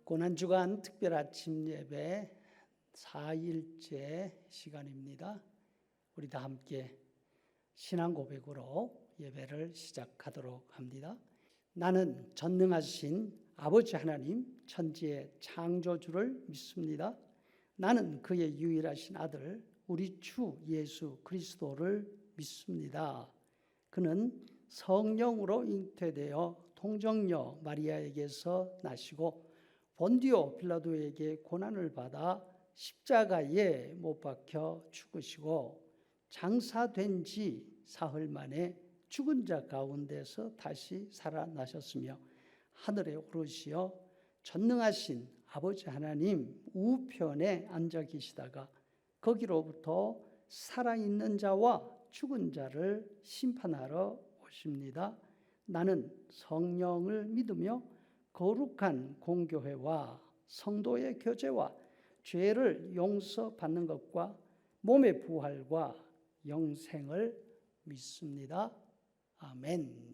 고난주간 특별 아침 예배 4일째 시간입니다. 우리 다 함께 신앙 고백으로 예배를 시작하도록 합니다. 나는 전능하신 아버지 하나님 천지의 창조주를 믿습니다. 나는 그의 유일하신 아들 우리 주 예수 그리스도를 믿습니다. 그는 성령으로 잉태되어 통정녀 마리아에게서 나시고 본디오 빌라도에게 고난을 받아 십자가에 못 박혀 죽으시고 장사된 지 사흘 만에 죽은 자 가운데서 다시 살아나셨으며 하늘에 오르시어 전능하신 아버지 하나님 우편에 앉아 계시다가 거기로부터 살아있는 자와 죽은 자를 심판하러 오십니다. 나는 성령을 믿으며 거룩한 공교회와 성도의 교제와 죄를 용서받는 것과 몸의 부활과 영생을 믿습니다. 아멘.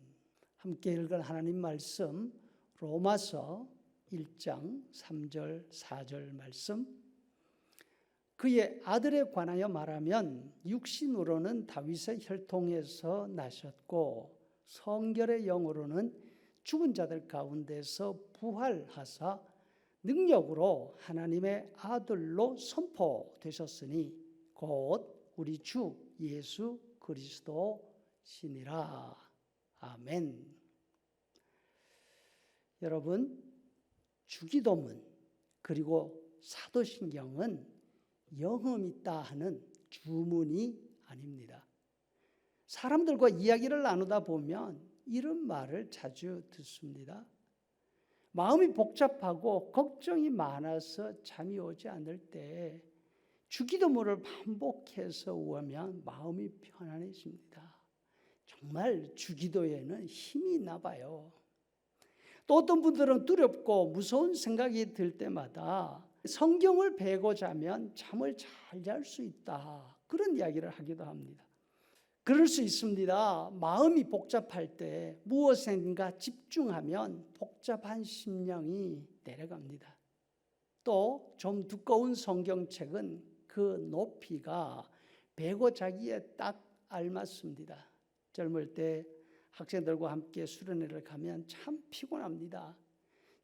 함께 읽은 하나님 말씀 로마서 1장 3절 4절 말씀. 그의 아들에 관하여 말하면 육신으로는 다윗의 혈통에서 나셨고 성결의 영으로는 죽은 자들 가운데서 부활하사 능력으로 하나님의 아들로 선포되셨으니 곧 우리 주 예수 그리스도시니라. 아멘. 여러분, 주기도문 그리고 사도신경은 영험 있다 하는 주문이 아닙니다. 사람들과 이야기를 나누다 보면 이런 말을 자주 듣습니다. 마음이 복잡하고 걱정이 많아서 잠이 오지 않을 때 주기도문을 반복해서 오면 마음이 편안해집니다. 정말 주기도에는 힘이 있나 봐요. 또 어떤 분들은 두렵고 무서운 생각이 들 때마다 성경을 베고 자면 잠을 잘 잘 수 있다. 그런 이야기를 하기도 합니다. 그럴 수 있습니다. 마음이 복잡할 때 무엇인가 집중하면 복잡한 심령이 내려갑니다. 또 좀 두꺼운 성경책은 그 높이가 베고 자기에 딱 알맞습니다. 젊을 때 학생들과 함께 수련회를 가면 참 피곤합니다.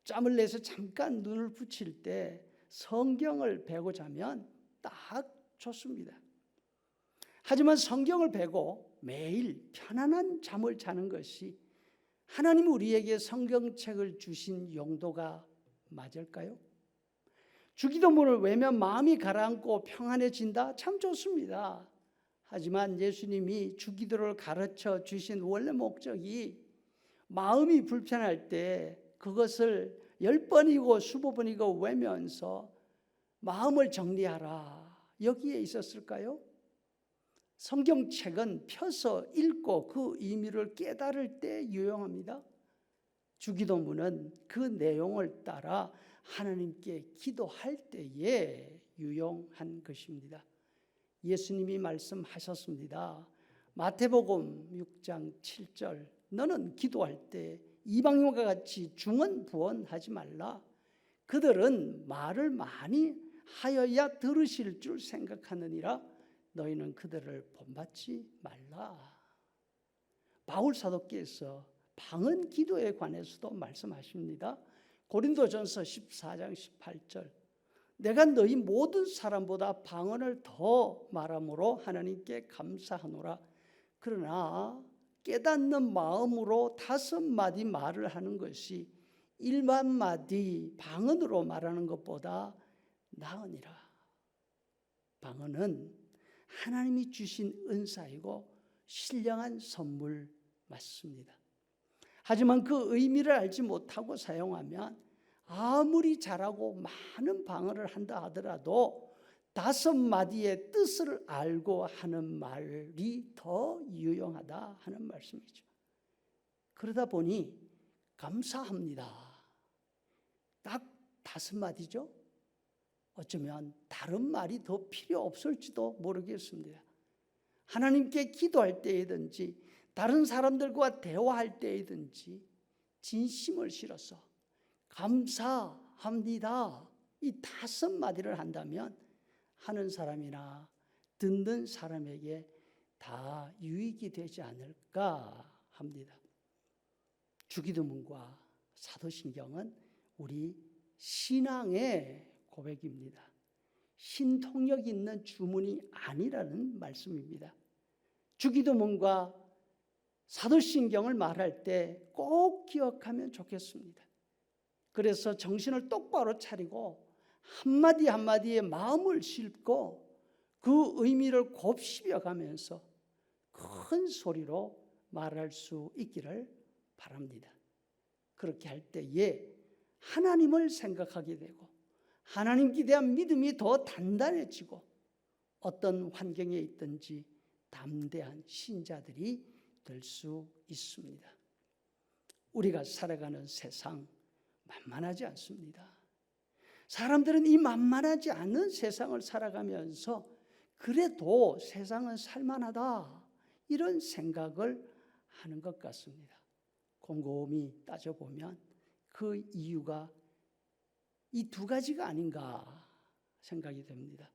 짬을 내서 잠깐 눈을 붙일 때 성경을 베고 자면 딱 좋습니다. 하지만 성경을 베고 매일 편안한 잠을 자는 것이 하나님이 우리에게 성경책을 주신 용도가 맞을까요? 주기도문을 외면 마음이 가라앉고 평안해진다? 참 좋습니다. 하지만 예수님이 주기도를 가르쳐 주신 원래 목적이 마음이 불편할 때 그것을 10번이고 20번이고 외면서 마음을 정리하라. 여기에 있었을까요? 성경책은 펴서 읽고 그 의미를 깨달을 때 유용합니다. 주기도문은 그 내용을 따라 하나님께 기도할 때에 유용한 것입니다. 예수님이 말씀하셨습니다. 마태복음 6장 7절 너는 기도할 때 이방인과 같이 중언부언하지 말라. 그들은 말을 많이 하여야 들으실 줄 생각하느니라. 너희는 그들을 본받지 말라. 바울 사도께서 방언 기도에 관해서도 말씀하십니다. 고린도전서 14장 18절 내가 너희 모든 사람보다 방언을 더 말함으로 하나님께 감사하노라. 그러나 깨닫는 마음으로 5마디 말을 하는 것이 1만마디 방언으로 말하는 것보다 나으니라. 방언은 하나님이 주신 은사이고 신령한 선물 맞습니다. 하지만 그 의미를 알지 못하고 사용하면 아무리 잘하고 많은 방언을 한다 하더라도 5마디의 뜻을 알고 하는 말이 더 유용하다 하는 말씀이죠. 그러다 보니 감사합니다. 딱 5마디죠. 어쩌면 다른 말이 더 필요 없을지도 모르겠습니다. 하나님께 기도할 때이든지 다른 사람들과 대화할 때이든지 진심을 실어서 감사 합니다. 이 5마디를 한다면 하는 사람이나 듣는 사람에게 다 유익이 되지 않을까 합니다. 주기도문과 사도신경은 우리 신앙의 고백입니다. 신통력 있는 주문이 아니라는 말씀입니다. 주기도문과 사도신경을 말할 때 꼭 기억하면 좋겠습니다. 그래서 정신을 똑바로 차리고 한마디 한마디에 마음을 싣고 그 의미를 곱씹어가면서 큰 소리로 말할 수 있기를 바랍니다. 그렇게 할 때에 하나님을 생각하게 되고 하나님께 대한 믿음이 더 단단해지고 어떤 환경에 있든지 담대한 신자들이 될 수 있습니다. 우리가 살아가는 세상 만만하지 않습니다. 사람들은 이 만만하지 않은 세상을 살아가면서 그래도 세상은 살만하다 이런 생각을 하는 것 같습니다. 곰곰이 따져보면 그 이유가 이 2가지가 아닌가 생각이 됩니다.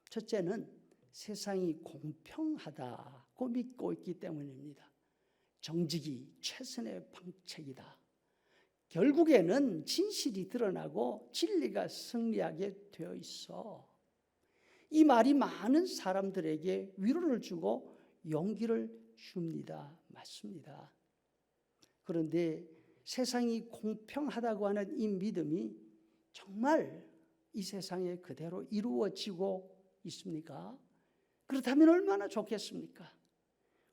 첫째는 세상이 공평하다고 믿고 있기 때문입니다. 정직이 최선의 방책이다. 결국에는 진실이 드러나고 진리가 승리하게 되어 있어. 이 말이 많은 사람들에게 위로를 주고 용기를 줍니다. 맞습니다. 그런데 세상이 공평하다고 하는 이 믿음이 정말 이 세상에 그대로 이루어지고 있습니까? 그렇다면 얼마나 좋겠습니까?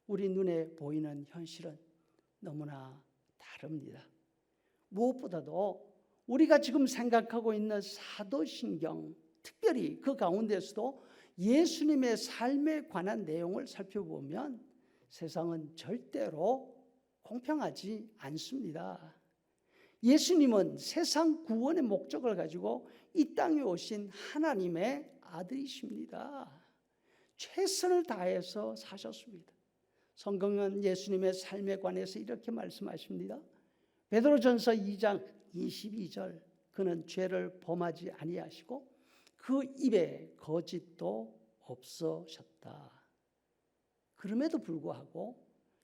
우리 눈에 보이는 현실은 너무나 다릅니다. 무엇보다도 우리가 지금 생각하고 있는 사도신경, 특별히 그 가운데서도 예수님의 삶에 관한 내용을 살펴보면 세상은 절대로 공평하지 않습니다. 예수님은 세상 구원의 목적을 가지고 이 땅에 오신 하나님의 아들이십니다. 최선을 다해서 사셨습니다. 성경은 예수님의 삶에 관해서 이렇게 말씀하십니다. 베드로전서 2장 22절 그는 죄를 범하지 아니하시고 그 입에 거짓도 없으셨다. 그럼에도 불구하고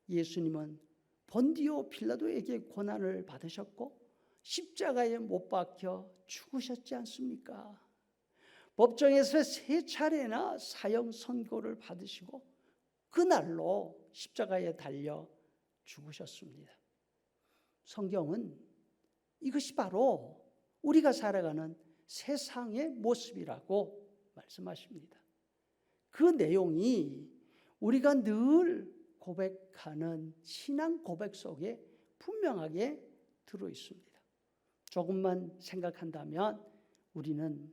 예수님은 본디오 빌라도에게 고난을 받으셨고 십자가에 못 박혀 죽으셨지 않습니까? 법정에서 3차례나 사형 선고를 받으시고 그날로 십자가에 달려 죽으셨습니다. 성경은 이것이 바로 우리가 살아가는 세상의 모습이라고 말씀하십니다. 그 내용이 우리가 늘 고백하는 신앙 고백 속에 분명하게 들어 있습니다. 조금만 생각한다면 우리는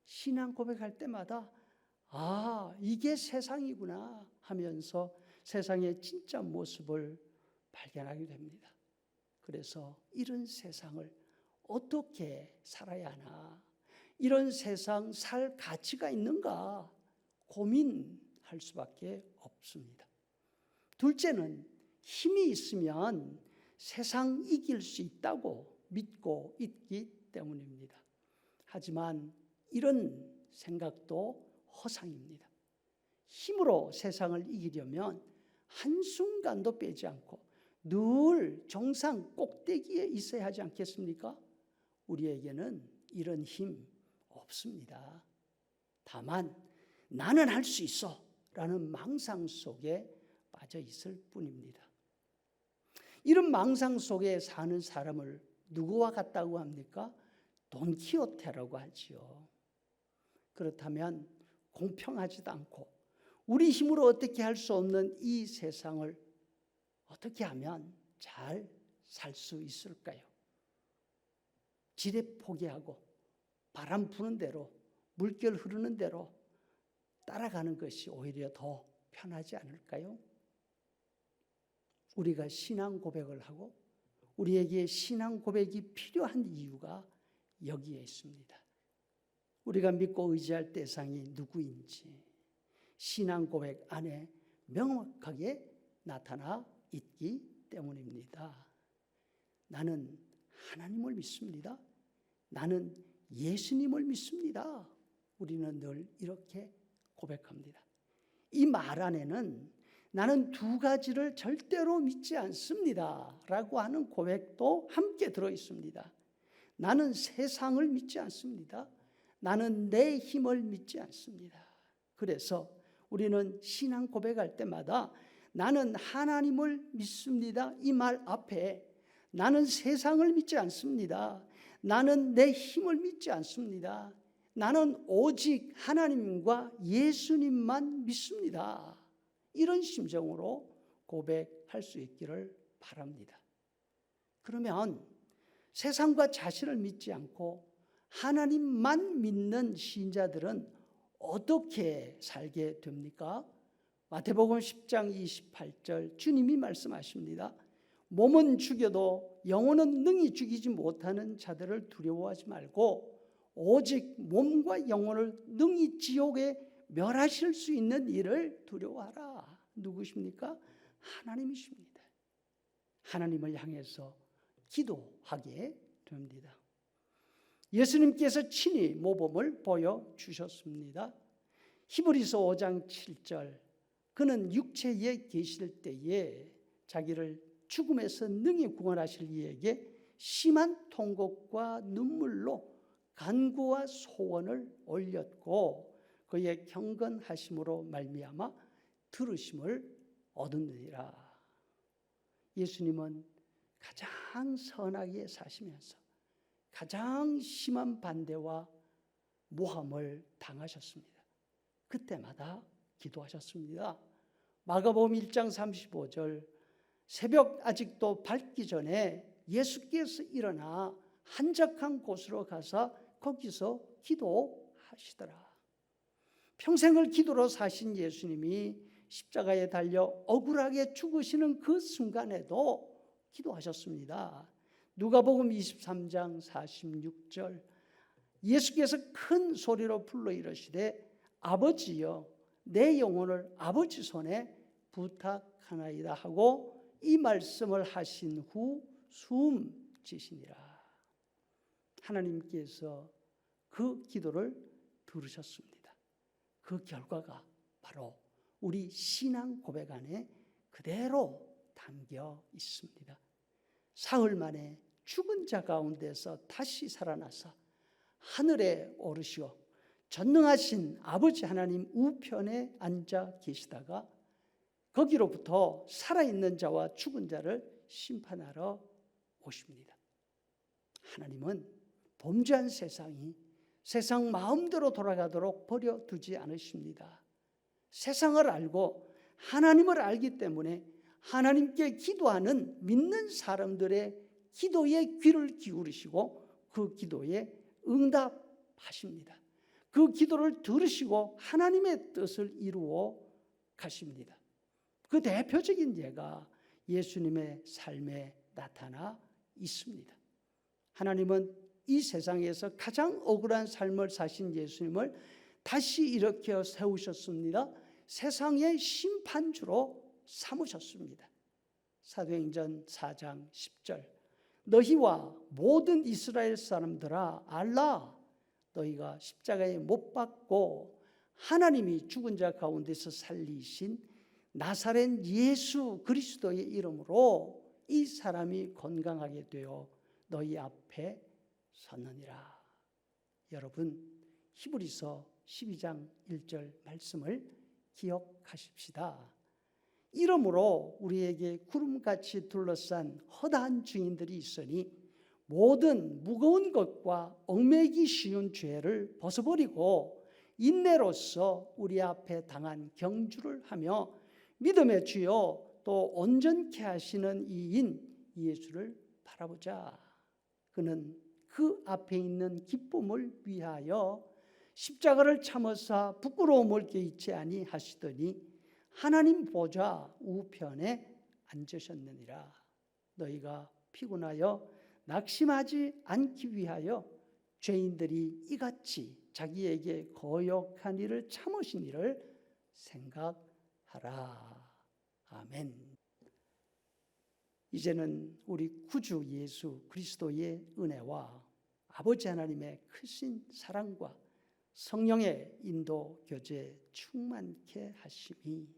신앙 고백할 때마다 이게 세상이구나 하면서 세상의 진짜 모습을 발견하게 됩니다. 그래서 이런 세상을 어떻게 살아야 하나, 이런 세상 살 가치가 있는가 고민할 수밖에 없습니다. 둘째는 힘이 있으면 세상 이길 수 있다고 믿고 있기 때문입니다. 하지만 이런 생각도 허상입니다. 힘으로 세상을 이기려면 한순간도 빼지 않고 늘 정상 꼭대기에 있어야 하지 않겠습니까? 우리에게는 이런 힘 없습니다. 다만 나는 할 수 있어 라는 망상 속에 빠져 있을 뿐입니다. 이런 망상 속에 사는 사람을 누구와 같다고 합니까? 돈키호테라고 하지요. 그렇다면 공평하지도 않고 우리 힘으로 어떻게 할 수 없는 이 세상을 어떻게 하면 잘 살 수 있을까요? 지레 포기하고 바람 부는 대로 물결 흐르는 대로 따라가는 것이 오히려 더 편하지 않을까요? 우리가 신앙 고백을 하고 우리에게 신앙 고백이 필요한 이유가 여기에 있습니다. 우리가 믿고 의지할 대상이 누구인지 신앙 고백 안에 명확하게 나타나 있기 때문입니다. 나는 하나님을 믿습니다. 나는 예수님을 믿습니다. 우리는 늘 이렇게 고백합니다. 이 말 안에는 나는 두 가지를 절대로 믿지 않습니다 라고 하는 고백도 함께 들어있습니다. 나는 세상을 믿지 않습니다. 나는 내 힘을 믿지 않습니다. 그래서 우리는 신앙 고백할 때마다 나는 하나님을 믿습니다 이 말 앞에 나는 세상을 믿지 않습니다. 나는 내 힘을 믿지 않습니다. 나는 오직 하나님과 예수님만 믿습니다. 이런 심정으로 고백할 수 있기를 바랍니다. 그러면 세상과 자신을 믿지 않고 하나님만 믿는 신자들은 어떻게 살게 됩니까? 마태복음 10장 28절 주님이 말씀하십니다. 몸은 죽여도 영혼은 능히 죽이지 못하는 자들을 두려워하지 말고 오직 몸과 영혼을 능히 지옥에 멸하실 수 있는 이를 두려워하라. 누구십니까? 하나님이십니다. 하나님을 향해서 기도하게 됩니다. 예수님께서 친히 모범을 보여주셨습니다. 히브리서 5장 7절 그는 육체에 계실 때에 자기를 죽음에서 능히 구원하실 이에게 심한 통곡과 눈물로 간구와 소원을 올렸고 그의 경건하심으로 말미암아 들으심을 얻으니라. 예수님은 가장 선하게 사시면서 가장 심한 반대와 모함을 당하셨습니다. 그때마다 기도하셨습니다. 마가복음 1장 35절 새벽 아직도 밝기 전에 예수께서 일어나 한적한 곳으로 가서 거기서 기도하시더라. 평생을 기도로 사신 예수님이 십자가에 달려 억울하게 죽으시는 그 순간에도 기도하셨습니다. 누가복음 23장 46절 예수께서 큰 소리로 불러 이르시되 아버지여 내 영혼을 아버지 손에 부탁하나이다 하고 이 말씀을 하신 후 숨지시니라. 하나님께서 그 기도를 들으셨습니다. 그 결과가 바로 우리 신앙 고백 안에 그대로 담겨 있습니다. 사흘 만에 죽은 자 가운데서 다시 살아나서 하늘에 오르시어 전능하신 아버지 하나님 우편에 앉아 계시다가 거기로부터 살아있는 자와 죽은 자를 심판하러 오십니다. 하나님은 범죄한 세상이 세상 마음대로 돌아가도록 버려두지 않으십니다. 세상을 알고 하나님을 알기 때문에 하나님께 기도하는 믿는 사람들의 기도에 귀를 기울이시고 그 기도에 응답하십니다. 그 기도를 들으시고 하나님의 뜻을 이루어 가십니다. 그 대표적인 예가 예수님의 삶에 나타나 있습니다. 하나님은 이 세상에서 가장 억울한 삶을 사신 예수님을 다시 일으켜 세우셨습니다. 세상의 심판주로 삼으셨습니다. 사도행전 4장 10절 너희와 모든 이스라엘 사람들아 알라 너희가 십자가에 못 박고 하나님이 죽은 자 가운데서 살리신 나사렛 예수 그리스도의 이름으로 이 사람이 건강하게 되어 너희 앞에 섰느니라. 여러분 히브리서 12장 1절 말씀을 기억하십시다. 이러므로 우리에게 구름같이 둘러싼 허다한 증인들이 있으니 모든 무거운 것과 얽매이기 쉬운 죄를 벗어버리고 인내로서 우리 앞에 당한 경주를 하며 믿음의 주요 또 온전케 하시는 이인 예수를 바라보자. 그는 그 앞에 있는 기쁨을 위하여 십자가를 참으사 부끄러움을 깨닫지 아니하시더니 하나님 보좌 우편에 앉으셨느니라. 너희가 피곤하여 낙심하지 않기 위하여 죄인들이 이같이 자기에게 거역한 일을 참으신 일을 생각하라. 아멘. 이제는 우리 구주 예수 그리스도의 은혜와 아버지 하나님의 크신 사랑과 성령의 인도 교제 충만케 하심이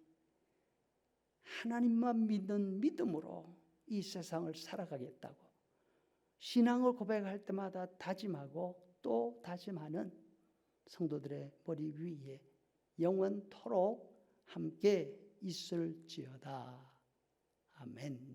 하나님만 믿는 믿음으로 이 세상을 살아가겠다고 신앙을 고백할 때마다 다짐하고 또 다짐하는 성도들의 머리 위에 영원토록 함께 있을지어다. 아멘.